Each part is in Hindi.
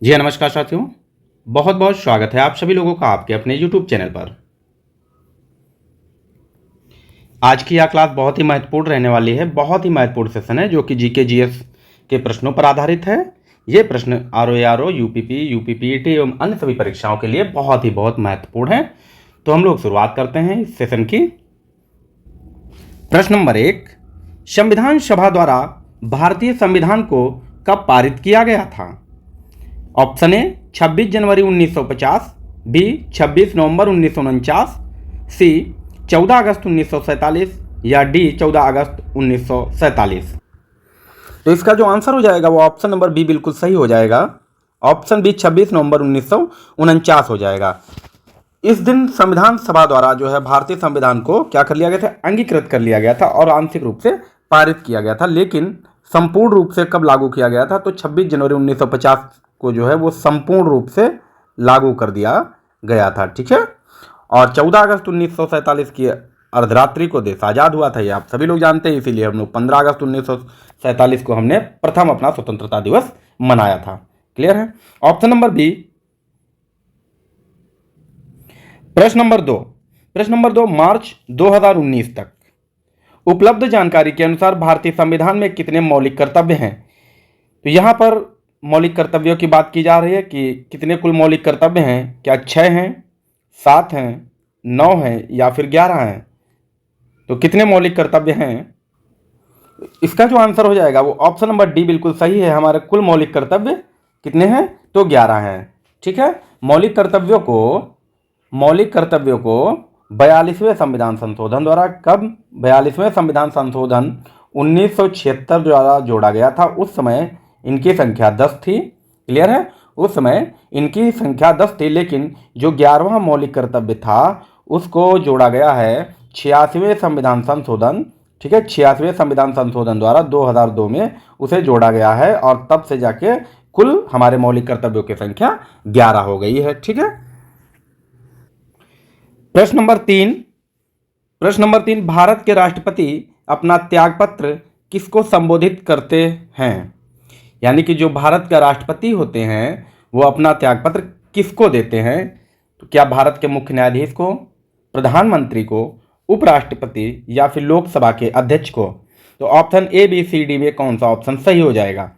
जी नमस्कार साथियों, बहुत बहुत स्वागत है आप सभी लोगों का आपके अपने YouTube चैनल पर। आज की यह क्लास बहुत ही महत्वपूर्ण रहने वाली है। बहुत ही महत्वपूर्ण सेशन है जो कि जीके जीएस के प्रश्नों पर आधारित है। ये प्रश्न आरओ यूपीपी यूपीपीईटी एवं अन्य सभी परीक्षाओं के लिए बहुत महत्वपूर्ण है। तो हम लोग शुरुआत करते हैं इस सेशन की। प्रश्न नंबर 1, संविधान सभा द्वारा भारतीय संविधान को कब पारित किया गया था? ऑप्शन ए 26 जनवरी 1950, बी 26 नवंबर 1949, सी 14 अगस्त 1947 या डी 14 अगस्त 1947। तो इसका जो आंसर हो जाएगा वो ऑप्शन नंबर बी बिल्कुल सही हो जाएगा। ऑप्शन बी 26 नवंबर 1949 हो जाएगा। इस दिन संविधान सभा द्वारा जो है भारतीय संविधान को क्या कर लिया गया था? अंगीकृत कर लिया गया था और आंशिक रूप से पारित किया गया था। लेकिन संपूर्ण रूप से कब लागू किया गया था? तो 26 जनवरी 1950 को जो है वो संपूर्ण रूप से लागू कर दिया गया था। ठीक है। और 14 अगस्त 1947 की अर्धरात्रि को देश आज़ाद हुआ था, ये आप सभी लोग जानते हैं। इसीलिए हम लोग 15 अगस्त 1947 को हमने प्रथम अपना स्वतंत्रता दिवस मनाया था। क्लियर है। Option number B. प्रश्न नंबर दो, मार्च 2019 तक उपलब्ध जानकारी के अनुसार भारतीय संविधान में कितने मौलिक कर्तव्य हैं? तो यहां पर मौलिक कर्तव्यों की बात की जा रही है कि कितने कुल मौलिक कर्तव्य हैं। क्या 6 हैं, 7 हैं, 9 हैं या फिर 11 हैं? तो कितने मौलिक कर्तव्य हैं? इसका जो आंसर हो जाएगा वो ऑप्शन नंबर डी बिल्कुल सही है। हमारे कुल मौलिक कर्तव्य कितने हैं? तो 11 हैं। ठीक है। मौलिक कर्तव्यों को 42वें संविधान संशोधन द्वारा कब 42वें संविधान संशोधन 1976 द्वारा जोड़ा गया था। उस समय इनकी संख्या 10 थी। क्लियर है। उस समय इनकी संख्या 10 थी, लेकिन जो 11वां मौलिक कर्तव्य था उसको जोड़ा गया है 86वें संविधान संशोधन। ठीक है। 86वें संविधान संशोधन द्वारा 2002 में उसे जोड़ा गया है और तब से जाके कुल हमारे मौलिक कर्तव्यों की संख्या 11 हो गई है। ठीक है। प्रश्न नंबर तीन, भारत के राष्ट्रपति अपना त्यागपत्र किसको संबोधित करते हैं? यानी कि जो भारत का राष्ट्रपति होते हैं वो अपना त्यागपत्र किसको देते हैं? तो क्या भारत के मुख्य न्यायाधीश को, प्रधानमंत्री को, उपराष्ट्रपति या फिर लोकसभा के अध्यक्ष को? तो option A B C D में कौन सा ऑप्शन सही हो जाएगा?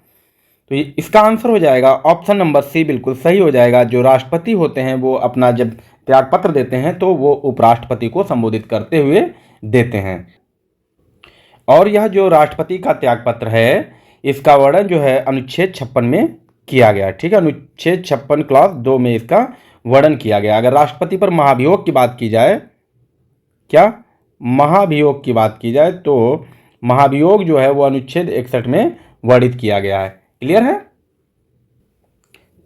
तो इसका आंसर हो जाएगा ऑप्शन नंबर सी बिल्कुल सही हो जाएगा। जो राष्ट्रपति होते हैं वो अपना जब त्यागपत्र देते हैं तो वो उपराष्ट्रपति को संबोधित करते हुए देते हैं। और यह जो राष्ट्रपति का त्यागपत्र है इसका वर्णन जो है अनुच्छेद 56 में किया गया। ठीक है। अनुच्छेद 56 क्लॉज 2 में इसका वर्णन किया गया। अगर राष्ट्रपति पर महाभियोग की बात की जाए, क्या महाभियोग की बात की जाए तो महाभियोग जो है वो अनुच्छेद 61 में वर्णित किया गया है। क्लियर है।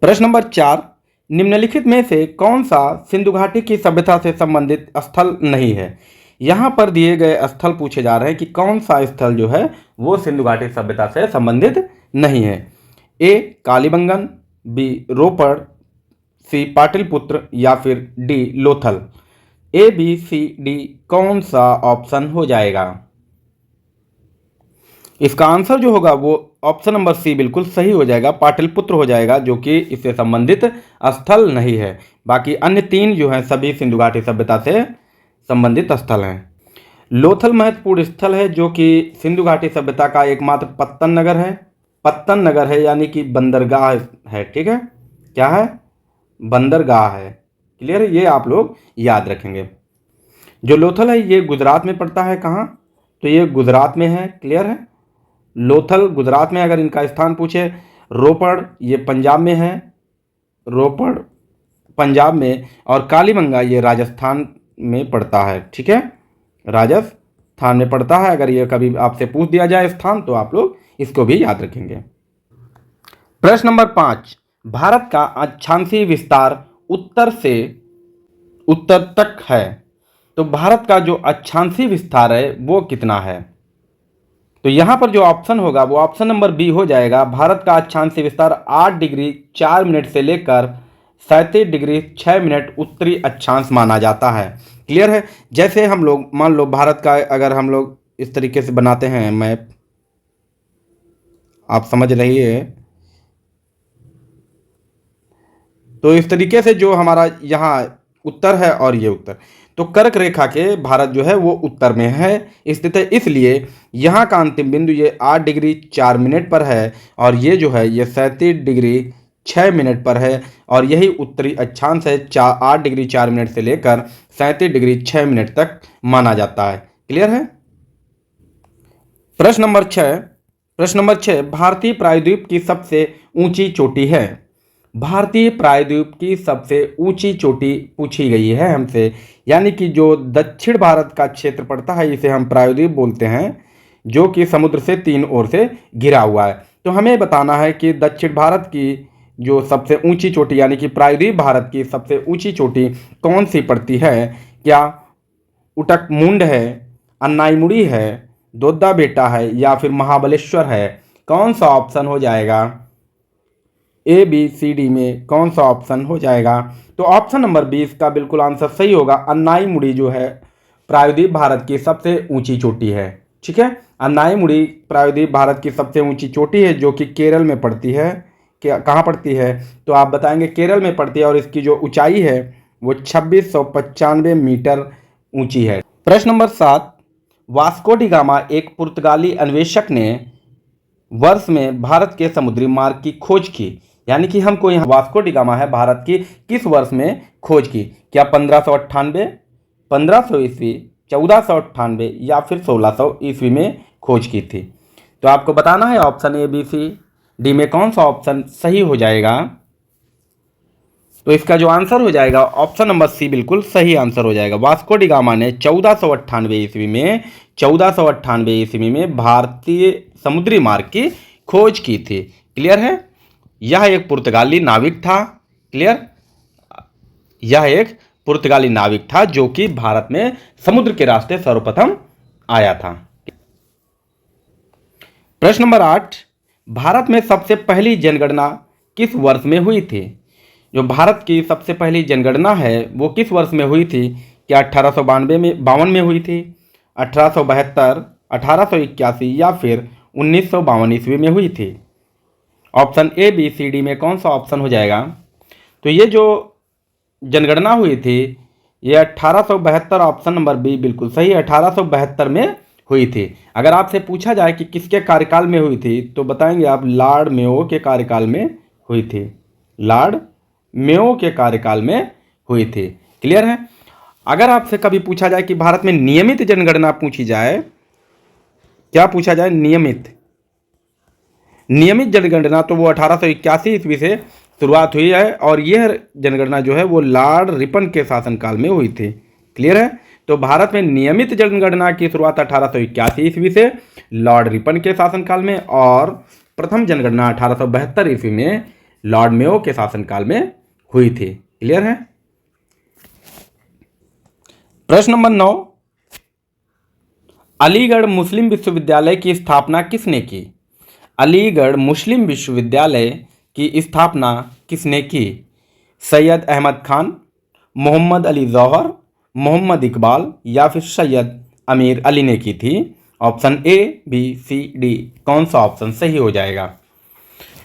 प्रश्न नंबर 4, निम्नलिखित में से कौन सा सिंधु घाटी की सभ्यता से संबंधित स्थल नहीं है? यहां पर दिए गए स्थल पूछे जा रहे हैं कि कौन सा स्थल जो है वो सिंधु घाटी सभ्यता से संबंधित नहीं है। A Kalibangan, B Ropar, C Pataliputra या फिर D Lothal. A B C D कौन सा ऑप्शन हो जाएगा? इसका आंसर जो होगा वो ऑप्शन नंबर सी बिल्कुल सही हो जाएगा, पाटलिपुत्र हो जाएगा, जो कि इससे संबंधित स्थल नहीं है। बाकी अन्य 3 जो हैं सभी सिंधु घाटी सभ्यता से संबंधित स्थल हैं। लोथल महत्वपूर्ण स्थल है जो कि सिंधु घाटी सभ्यता का एकमात्र पत्तन नगर है यानी कि बंदरगाह है। ठीक है। क्या है? बंदरगाह है। क्लियर है। ये आप लोग याद रखेंगे। जो लोथल है ये गुजरात में पड़ता है। कहाँ? तो ये गुजरात में है। क्लियर है। लोथल गुजरात में। अगर इनका स्थान पूछे, रोपड़ ये पंजाब में है, रोपड़ पंजाब में, और कालीबंगा ये राजस्थान में पड़ता है। ठीक है। राजस्थान में पड़ता है। अगर ये कभी आपसे पूछ दिया जाए स्थान तो आप लोग इसको भी याद रखेंगे। प्रश्न नंबर 5, भारत का अक्षांशीय विस्तार उत्तर से उत्तर तक है। तो भारत का जो अक्षांशीय विस्तार है वो कितना है? तो यहां पर जो ऑप्शन होगा वो ऑप्शन नंबर बी हो जाएगा। भारत का अक्षांशीय विस्तार 8 डिग्री 4 मिनट से लेकर 37 डिग्री 6 मिनट उत्तरी अक्षांश माना जाता है। क्लियर है। जैसे हम लोग मान लो भारत का अगर हम लोग इस तरीके से बनाते हैं मैप, आप समझ रही है। तो इस तरीके से जो हमारा यहाँ उत्तर है और ये उत्तर, तो कर्क रेखा के भारत जो है वो उत्तर में है स्थित है, इसलिए यहाँ का अंतिम बिंदु ये 8 डिग्री 4 मिनट पर है और ये जो है ये 37 डिग्री 6 मिनट पर है और यही उत्तरी अक्षांश है 8 डिग्री 4 मिनट से लेकर 37 डिग्री 6 मिनट तक माना जाता है। क्लियर है। प्रश्न नंबर 6 भारतीय प्रायद्वीप की सबसे ऊंची चोटी है। भारतीय प्रायद्वीप की सबसे ऊंची चोटी पूछी गई है हमसे, यानी कि जो दक्षिण भारत का क्षेत्र पड़ता है इसे हम प्रायद्वीप बोलते हैं, जो कि समुद्र से 3 ओर से घिरा हुआ है। तो हमें बताना है कि दक्षिण भारत की जो सबसे ऊंची चोटी यानी कि प्रायद्वीप भारत की सबसे ऊंची चोटी कौन सी पड़ती है। क्या उटकमुंड है, अन्नाईमुड़ी है, दोद्दा बेटा है या फिर महाबलेश्वर है। कौन सा ऑप्शन हो जाएगा, ए बी सी डी में कौन सा ऑप्शन हो जाएगा। तो ऑप्शन नंबर 20 का बिल्कुल आंसर सही होगा। अन्नाईमुड़ी जो है प्रायद्वीप भारत की सबसे ऊंची चोटी है। ठीक है, अन्नाईमुड़ी प्रायद्वीप भारत की सबसे ऊंची चोटी है जो कि केरल में पड़ती है। क्या कहाँ पड़ती है, तो आप बताएंगे केरल में पड़ती है और इसकी जो ऊंचाई है वो 2695 मीटर ऊंची है। प्रश्न नंबर 7 वास्को डी गामा एक पुर्तगाली अन्वेषक ने वर्ष में भारत के समुद्री मार्ग की खोज की, यानी कि हमको यहाँ वास्को डी गामा है भारत की किस वर्ष में खोज की। क्या 1598, 1500 ईस्वी, 1498 या फिर 1600 ईस्वी में खोज की थी। तो आपको बताना है option A B C D में कौन सा ऑप्शन सही हो जाएगा। तो इसका जो आंसर हो जाएगा ऑप्शन नंबर सी बिल्कुल सही आंसर हो जाएगा। वास्को डी गामा ने 1498 ईस्वी में भारतीय समुद्री मार्ग की खोज की थी। क्लियर है। यह एक पुर्तगाली नाविक था। क्लियर, यह एक पुर्तगाली नाविक था जो कि भारत में समुद्र के रास्ते सर्वप्रथम आया था। प्रश्न नंबर 8 भारत में सबसे पहली जनगणना किस वर्ष में हुई थी। जो भारत की सबसे पहली जनगणना है वो किस वर्ष में हुई थी। क्या 1852 में हुई थी, 1872, 1881 या फिर 1952 ईस्वी में हुई थी। Option A B C D में कौन सा ऑप्शन हो जाएगा। तो ये जो जनगणना हुई थी ये 1872, ऑप्शन नंबर बी बिल्कुल सही है, 1872 में हुई थी। अगर आपसे पूछा जाए कि किसके कार्यकाल में हुई थी तो बताएंगे आप लॉर्ड मेयो के कार्यकाल में हुई थी। लॉर्ड मेयो के कार्यकाल में हुई थी। क्लियर है। अगर आपसे कभी पूछा जाए कि भारत में नियमित जनगणना पूछी जाए, क्या पूछा जाए, नियमित जनगणना, तो वो 1881 ईस्वी से शुरुआत हुई है और यह जनगणना जो है वो लॉर्ड रिपन के शासनकाल में हुई थी। क्लियर है। तो भारत में नियमित जनगणना की शुरुआत 1881 ईस्वी से लॉर्ड रिपन के शासनकाल में और प्रथम जनगणना 1872 ईस्वी में लॉर्ड मेयो के शासनकाल में हुई थी। क्लियर है। प्रश्न नंबर 9 अलीगढ़ मुस्लिम विश्वविद्यालय की स्थापना किसने की। अलीगढ़ मुस्लिम विश्वविद्यालय की स्थापना किसने की। सैयद अहमद खान, मोहम्मद अली जौहर, मोहम्मद इकबाल या फिर सैयद अमीर अली ने की थी। Option A B C D कौन सा ऑप्शन सही हो जाएगा।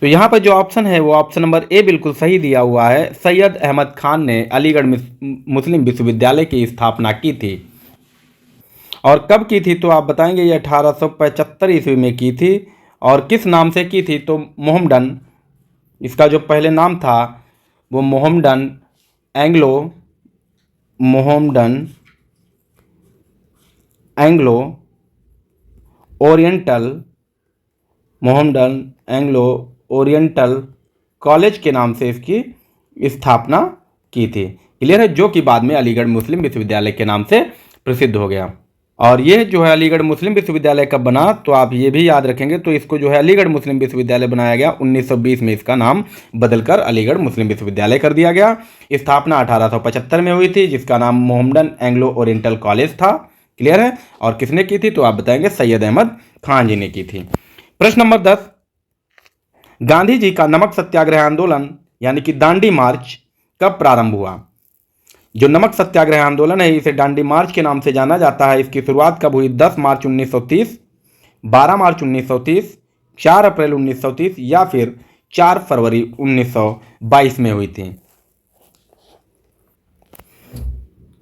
तो यहाँ पर जो ऑप्शन है वो ऑप्शन नंबर ए बिल्कुल सही दिया हुआ है। सैयद अहमद खान ने अलीगढ़ मुस्लिम विश्वविद्यालय की स्थापना की थी। और कब की थी तो आप बताएंगे, ये 1875 ईस्वी में की थी। और किस नाम से की थी तो मोहम्मडन, इसका जो पहले नाम था वो मोहम्मडन एंग्लो ओरिएंटल कॉलेज के नाम से इसकी स्थापना की थी। क्लियर है। जो कि बाद में अलीगढ़ मुस्लिम विश्वविद्यालय के नाम से प्रसिद्ध हो गया। और ये जो है अलीगढ़ मुस्लिम विश्वविद्यालय कब बना तो आप ये भी याद रखेंगे। तो इसको जो है अलीगढ़ मुस्लिम विश्वविद्यालय बनाया गया 1920 में, इसका नाम बदलकर अलीगढ़ मुस्लिम विश्वविद्यालय कर दिया गया। स्थापना 1875 में हुई थी जिसका नाम मोहम्मडन एंग्लो ओरिएंटल कॉलेज था। क्लियर है। और किसने की थी तो आप बताएंगे सैयद अहमद खान जी ने की थी। प्रश्न नंबर 10 गांधी जी का नमक सत्याग्रह आंदोलन यानी कि दांडी मार्च कब प्रारंभ हुआ। जो नमक सत्याग्रह आंदोलन है इसे दांडी मार्च के नाम से जाना जाता है। इसकी शुरुआत कब हुई, 10 मार्च 1930, 12 मार्च 1930, 4 अप्रैल 1930 या फिर 4 फरवरी 1922 में हुई थी।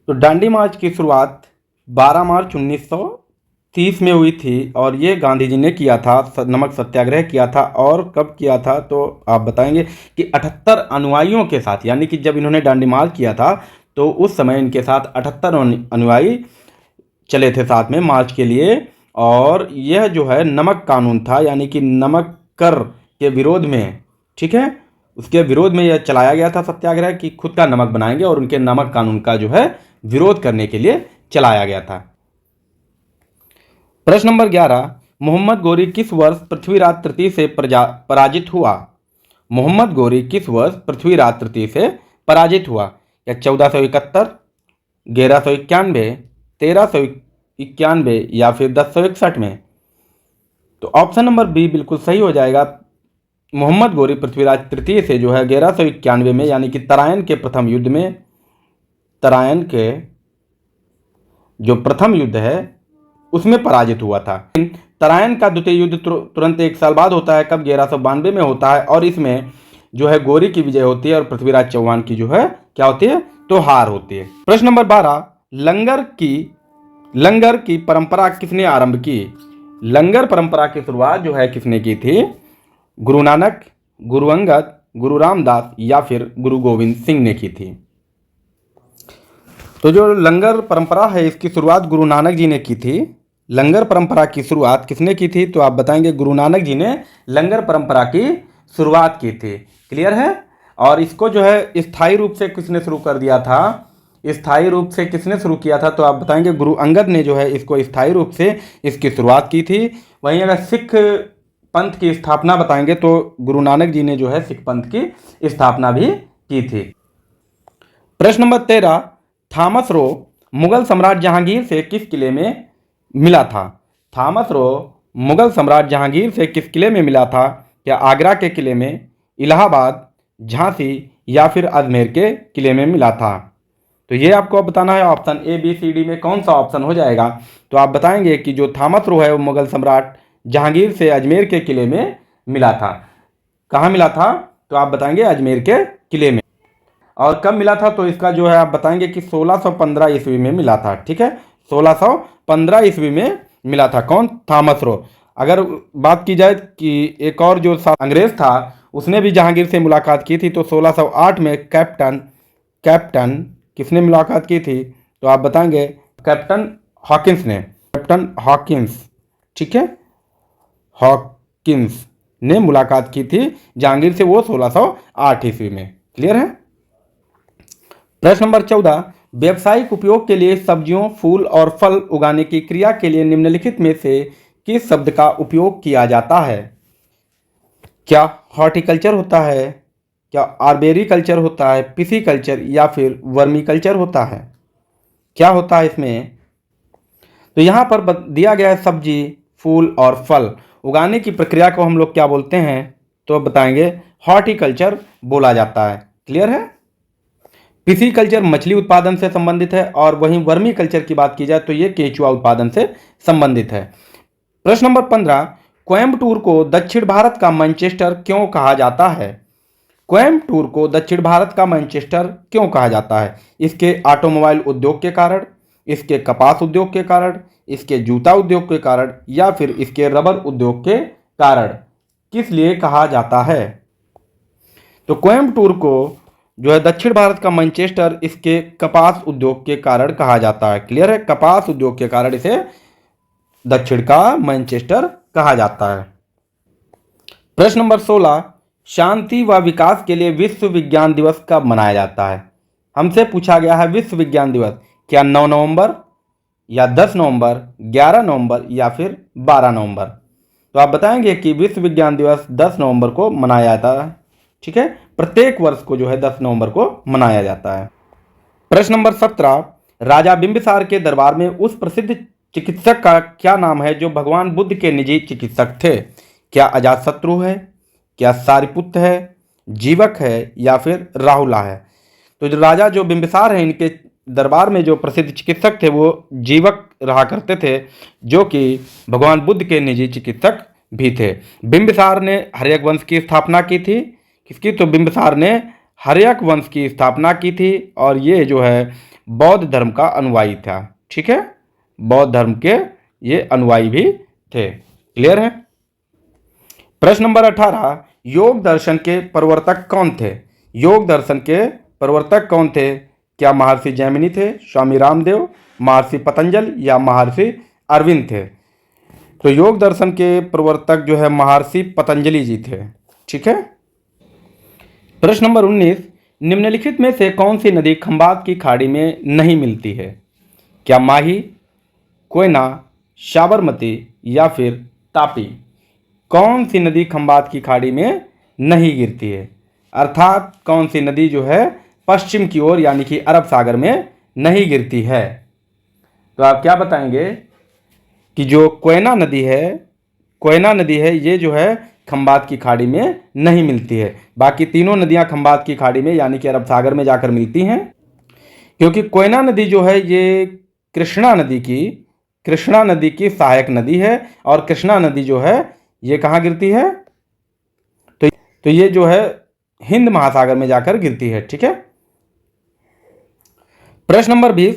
तो दांडी मार्च की शुरुआत 12 मार्च 1930 में हुई थी और ये गांधी जी ने किया था, नमक सत्याग्रह किया था। और कब किया था तो आप बताएंगे कि 78 अनुयायियों के साथ, यानी कि जब इन्होंने दांडी मार्च किया था तो उस समय इनके साथ 78 अनुयायी चले थे साथ में मार्च के लिए। और यह जो है नमक कानून था, यानी कि नमक कर के विरोध में, ठीक है, उसके विरोध में यह चलाया गया था सत्याग्रह कि खुद का नमक बनाएंगे, और उनके नमक कानून का जो है विरोध करने के लिए चलाया गया था। प्रश्न नंबर 11, मोहम्मद गोरी किस वर्ष पृथ्वीराज तृतीय से पराजित हुआ? मोहम्मद गोरी किस वर्ष पृथ्वीराज तृतीय से पराजित हुआ? क्या 1471, 1191, 1391 या फिर 1061 में? तो ऑप्शन नंबर बी बिल्कुल सही हो जाएगा। मोहम्मद गोरी पृथ्वीराज तृतीय से जो है 1191 में, यानी कि तराइन के प्रथम युद्ध में, तराइन के जो प्रथम युद्ध है उसमें पराजित हुआ था। तराइन का द्वितीय युद्ध तुरंत 1 साल बाद होता है, कब? 1192 में होता है, और इसमें जो है गोरी की विजय होती है और पृथ्वीराज चौहान की जो है क्या होती है? तो हार होती है। प्रश्न नंबर 12, लंगर की परंपरा किसने आरंभ की? लंगर परंपरा की शुरुआत जो है किसने की थी? गुरु नानक, गुरु अंगद, गुरु रामदास या फिर गुरु गोविंद सिंह ने की थी। तो जो लंगर परंपरा है इसकी शुरुआत गुरु नानक जी ने की थी। लंगर परंपरा की शुरुआत किसने की थी? तो आप बताएंगे गुरु नानक जी ने लंगर परंपरा की शुरुआत की थी। क्लियर है? और इसको जो है स्थायी रूप से किसने शुरू कर दिया था? स्थायी रूप से किसने शुरू किया था? तो आप बताएंगे गुरु अंगद ने जो है इसको स्थायी रूप से इसकी शुरुआत की थी। वहीं अगर सिख पंथ की स्थापना बताएंगे तो गुरु नानक जी ने जो है सिख पंथ की स्थापना भी की थी। प्रश्न नंबर 13, थॉमस रो मुगल सम्राट जहांगीर से किस किले में मिला था? थॉमस रो मुगल सम्राट जहांगीर से किस किले में मिला था? क्या आगरा के किले में, इलाहाबाद, झांसी या फिर अजमेर के किले में मिला था? तो ये आपको अब बताना है option A B C D में कौन सा ऑप्शन हो जाएगा। तो आप बताएंगे कि जो थॉमस रो है वो मुगल सम्राट जहांगीर से अजमेर के किले में मिला था। कहाँ मिला था? तो आप बताएंगे अजमेर के किले में। और कब मिला था? तो इसका जो है आप बताएंगे कि 1615 ईस्वी में मिला था। ठीक है, 1615 ईस्वी में मिला था। कौन? Thomas Roe. अगर बात की जाए कि एक और जो अंग्रेज था उसने भी जहांगीर से मुलाकात की थी, तो 1608 में कैप्टन किसने मुलाकात की थी? तो आप बताएंगे कैप्टन हॉकिंस ने। कैप्टन हॉकिंस, ठीक है, हॉकिंस ने मुलाकात की थी जहांगीर से, वो 1608 ईस्वी में। क्लियर है? प्रश्न नंबर 14, व्यावसायिक उपयोग के लिए सब्जियों, फूल और फल उगाने की क्रिया के लिए निम्नलिखित में से किस शब्द का उपयोग किया जाता है? क्या हॉर्टिकल्चर होता है, क्या आर्बेरी कल्चर होता है, पिसीकल्चर या फिर वर्मी कल्चर होता है? क्या होता है इसमें? तो यहाँ पर दिया गया है सब्जी, फूल और फल उगाने की प्रक्रिया को हम लोग क्या बोलते हैं? तो बताएंगे हॉर्टिकल्चर बोला जाता है। क्लियर है? पिसीकल्चर मछली उत्पादन से संबंधित है, और वहीं वर्मी कल्चर की बात की जाए तो ये केचुआ उत्पादन से संबंधित है। प्रश्न नंबर 15, कोयम्बटूर को दक्षिण भारत का मैनचेस्टर क्यों कहा जाता है? कोयम्बटूर को दक्षिण भारत का मैनचेस्टर क्यों कहा जाता है? इसके ऑटोमोबाइल उद्योग के कारण, इसके कपास उद्योग के कारण, इसके जूता उद्योग के कारण या फिर इसके रबर उद्योग के कारण? किस लिए कहा जाता है? तो कोयम्बटूर को जो है दक्षिण भारत का मैनचेस्टर इसके कपास उद्योग के कारण कहा जाता है। क्लियर है? कपास उद्योग के कारण इसे दक्षिण का मैनचेस्टर कहा जाता है। प्रश्न नंबर 16, शांति व विकास के लिए विश्व विज्ञान दिवस कब मनाया जाता है? हमसे पूछा गया है विश्व विज्ञान दिवस, क्या 9 नवंबर या 10 नवंबर, 11 नवंबर या फिर 12 नवंबर? तो आप बताएंगे कि विश्व विज्ञान दिवस 10 नवंबर को मनाया जाता है। ठीक है, प्रत्येक वर्ष को जो है 10 नवंबर को मनाया जाता है। प्रश्न नंबर 17, राजा बिंबिसार के दरबार में उस प्रसिद्ध चिकित्सक का क्या नाम है जो भगवान बुद्ध के निजी चिकित्सक थे? क्या अजातशत्रु है, क्या सारिपुत्र है, जीवक है या फिर राहुला है? तो जो राजा जो बिंबिसार हैं इनके दरबार में जो प्रसिद्ध चिकित्सक थे वो जीवक रहा करते थे, जो कि भगवान बुद्ध के निजी चिकित्सक भी थे। बिंबिसार ने हर्यक वंश की स्थापना की थी। किसकी? तो बिंबिसार ने हर्यक वंश की स्थापना की थी, और ये जो है बौद्ध धर्म का अनुयायी था। ठीक है, बौद्ध धर्म के ये अनुयायी भी थे। क्लियर है। प्रश्न नंबर 18, योग दर्शन के प्रवर्तक कौन थे? योग दर्शन के प्रवर्तक कौन थे? क्या महर्षि जैमिनी थे, स्वामी रामदेव, महर्षि पतंजल या महर्षि अरविंद थे? तो योग दर्शन के प्रवर्तक जो है महर्षि पतंजलि जी थे। ठीक है। प्रश्न नंबर 19, निम्नलिखित में से कौन सी नदी खंबात की खाड़ी में नहीं मिलती है? क्या माही, कोयना, साबरमती या फिर तापी? कौन सी नदी खंबात की खाड़ी में नहीं गिरती है? अर्थात कौन सी नदी जो है पश्चिम की ओर यानी कि अरब सागर में नहीं गिरती है? तो आप क्या बताएंगे कि जो कोयना नदी है ये जो है खंबात की खाड़ी में नहीं मिलती है। बाकी तीनों नदियां खंबात की खाड़ी में यानी कि अरब सागर में जाकर मिलती हैं, क्योंकि कोयना नदी जो है ये कृष्णा नदी की सहायक नदी है और कृष्णा नदी जो है ये कहाँ गिरती है? तो ये जो है हिंद महासागर में जाकर गिरती है। ठीक है। प्रश्न नंबर 20,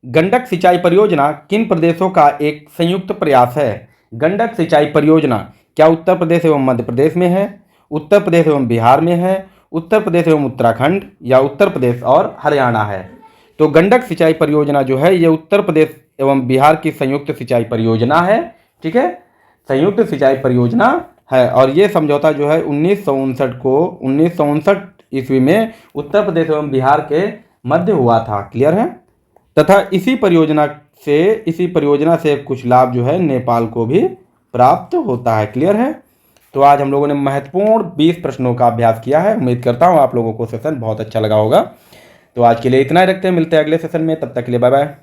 गंडक सिंचाई परियोजना किन प्रदेशों का एक संयुक्त प्रयास है? गंडक सिंचाई परियोजना क्या उत्तर प्रदेश एवं मध्य प्रदेश में है, उत्तर प्रदेश एवं बिहार में है, उत्तर प्रदेश एवं उत्तराखंड या उत्तर प्रदेश और हरियाणा है? तो गंडक सिंचाई परियोजना जो है ये उत्तर प्रदेश एवं बिहार की संयुक्त सिंचाई परियोजना है। ठीक है, संयुक्त सिंचाई परियोजना है और ये समझौता जो है 1959 ईस्वी में उत्तर प्रदेश एवं बिहार के मध्य हुआ था। क्लियर है। तथा इसी परियोजना से कुछ लाभ जो है नेपाल को भी प्राप्त होता है। क्लियर है। तो आज हम लोगों ने महत्वपूर्ण 20 प्रश्नों का अभ्यास किया है। उम्मीद करता हूँ आप लोगों को सेशन बहुत अच्छा लगा होगा। तो आज के लिए इतना ही रखते हैं, मिलते हैं अगले सेशन में, तब तक के लिए बाय बाय।